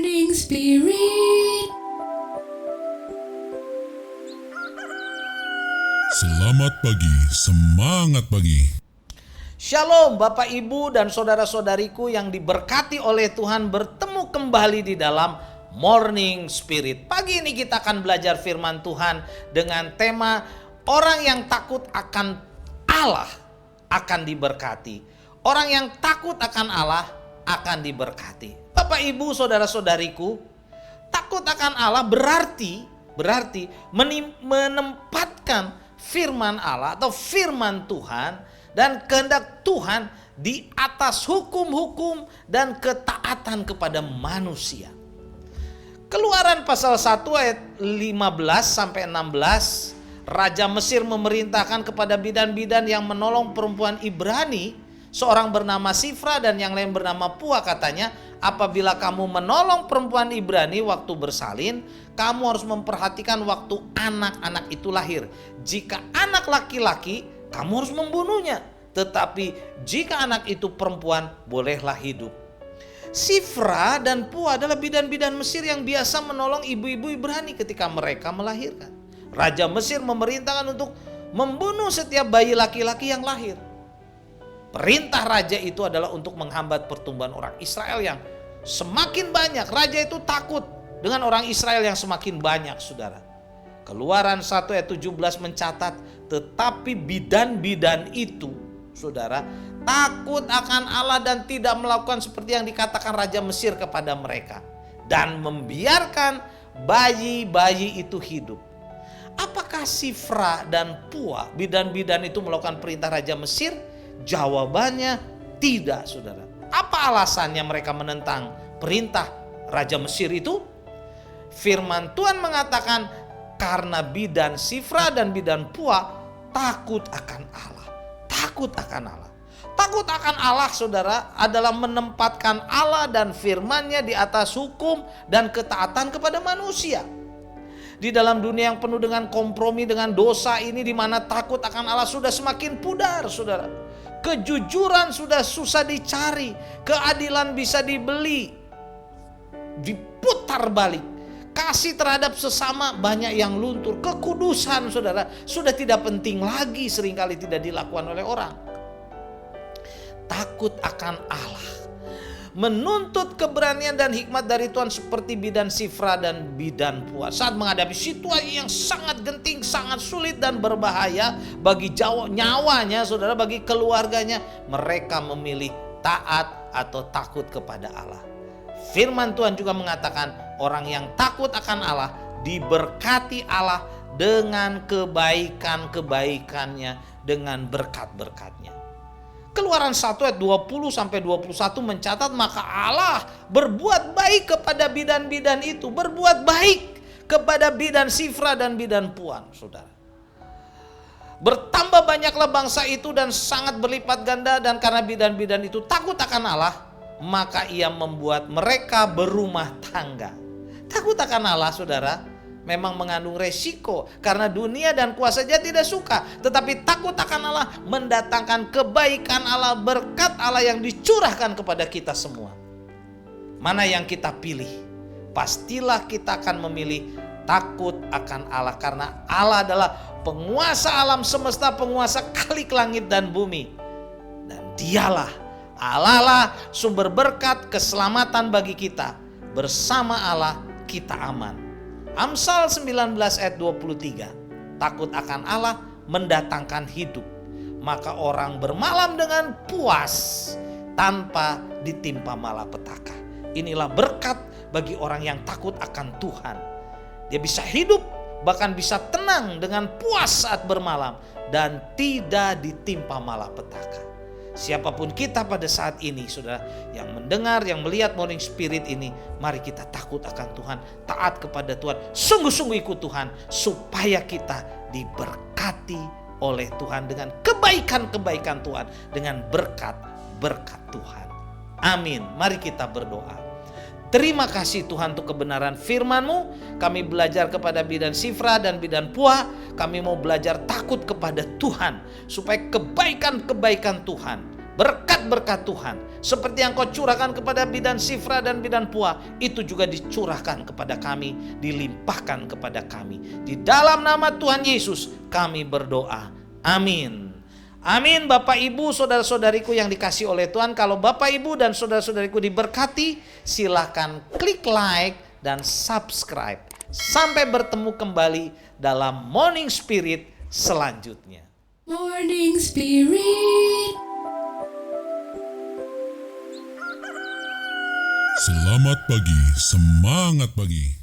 Morning Spirit. Selamat pagi, semangat pagi. Shalom Bapak Ibu dan saudara-saudariku yang diberkati oleh Tuhan, bertemu kembali di dalam Morning Spirit. Pagi ini kita akan belajar firman Tuhan dengan tema orang yang takut akan Allah akan diberkati. Orang yang takut akan Allah akan diberkati. Bapak Ibu saudara-saudariku, takut akan Allah berarti menempatkan firman Allah atau firman Tuhan dan kehendak Tuhan di atas hukum-hukum dan ketaatan kepada manusia. Keluaran pasal 1 ayat 15 sampai 16, Raja Mesir memerintahkan kepada bidan-bidan yang menolong perempuan Ibrani, seorang bernama Sifra dan yang lain bernama Pua, katanya, apabila kamu menolong perempuan Ibrani waktu bersalin, kamu harus memperhatikan waktu anak-anak itu lahir. Jika anak laki-laki, kamu harus membunuhnya. Tetapi jika anak itu perempuan, bolehlah hidup. Sifra dan Pua adalah bidan-bidan Mesir yang biasa menolong ibu-ibu Ibrani ketika mereka melahirkan. Raja Mesir memerintahkan untuk membunuh setiap bayi laki-laki yang lahir. Perintah raja itu adalah untuk menghambat pertumbuhan orang Israel yang semakin banyak. Raja itu takut dengan orang Israel yang semakin banyak, saudara. Keluaran 1 ayat 17 mencatat, tetapi bidan-bidan itu, saudara, takut akan Allah dan tidak melakukan seperti yang dikatakan Raja Mesir kepada mereka. Dan membiarkan bayi-bayi itu hidup. Apakah Sifra dan Pua, bidan-bidan itu melakukan perintah Raja Mesir? Jawabannya tidak, saudara. Apa alasannya mereka menentang perintah Raja Mesir itu? Firman Tuhan mengatakan karena bidan Sifra dan bidan Pua takut akan Allah. Takut akan Allah. Takut akan Allah, saudara, adalah menempatkan Allah dan firman-Nya di atas hukum dan ketaatan kepada manusia. Di dalam dunia yang penuh dengan kompromi dengan dosa ini, di mana takut akan Allah sudah semakin pudar, saudara. Kejujuran sudah susah dicari, keadilan bisa dibeli, diputar balik. Kasih terhadap sesama banyak yang luntur. Kekudusan, saudara, sudah tidak penting lagi, seringkali tidak dilakukan oleh orang. Takut akan Allah menuntut keberanian dan hikmat dari Tuhan seperti bidan Sifra dan bidan Pua. Saat menghadapi situasi yang sangat genting, sangat sulit dan berbahaya bagi nyawanya, saudara, bagi keluarganya, mereka memilih taat atau takut kepada Allah. Firman Tuhan juga mengatakan orang yang takut akan Allah diberkati Allah dengan kebaikan-kebaikannya, dengan berkat-berkatnya. Keluaran 1 ayat 20 sampai 21 mencatat, maka Allah berbuat baik kepada bidan-bidan itu, berbuat baik kepada bidan Sifra dan bidan Pua, saudara. Bertambah banyaklah bangsa itu dan sangat berlipat ganda, dan karena bidan-bidan itu takut akan Allah, maka ia membuat mereka berumah tangga. Takut akan Allah, saudara, memang mengandung resiko karena dunia dan kuasa jahat tidak suka. Tetapi takut akan Allah mendatangkan kebaikan Allah, berkat Allah yang dicurahkan kepada kita semua. Mana yang kita pilih? Pastilah kita akan memilih takut akan Allah, karena Allah adalah penguasa alam semesta, penguasa kalik langit dan bumi. Dan dialah Allah lah sumber berkat keselamatan bagi kita. Bersama Allah kita aman. Amsal 19 ayat 23, takut akan Allah mendatangkan hidup, maka orang bermalam dengan puas tanpa ditimpa malapetaka. Inilah berkat bagi orang yang takut akan Tuhan. Dia bisa hidup, bahkan bisa tenang dengan puas saat bermalam dan tidak ditimpa malapetaka. Siapapun kita pada saat ini, saudara, yang mendengar, yang melihat Morning Spirit ini, mari kita takut akan Tuhan, taat kepada Tuhan, sungguh-sungguh ikut Tuhan, supaya kita diberkati oleh Tuhan dengan kebaikan-kebaikan Tuhan, dengan berkat-berkat Tuhan. Amin. Mari kita berdoa. Terima kasih Tuhan untuk kebenaran firman-Mu. Kami belajar kepada bidan Sifra dan bidan Pua. Kami mau belajar takut kepada Tuhan, supaya kebaikan-kebaikan Tuhan berkat-berkat Tuhan seperti yang kau curahkan kepada bidan Sifra dan bidan Pua, itu juga dicurahkan kepada kami, dilimpahkan kepada kami. Di dalam nama Tuhan Yesus kami berdoa. Amin. Amin. Bapak Ibu, saudara-saudariku yang dikasihi oleh Tuhan, kalau Bapak Ibu dan saudara-saudariku diberkati, silakan klik like dan subscribe. Sampai bertemu kembali dalam Morning Spirit selanjutnya. Morning Spirit. Selamat pagi, semangat pagi.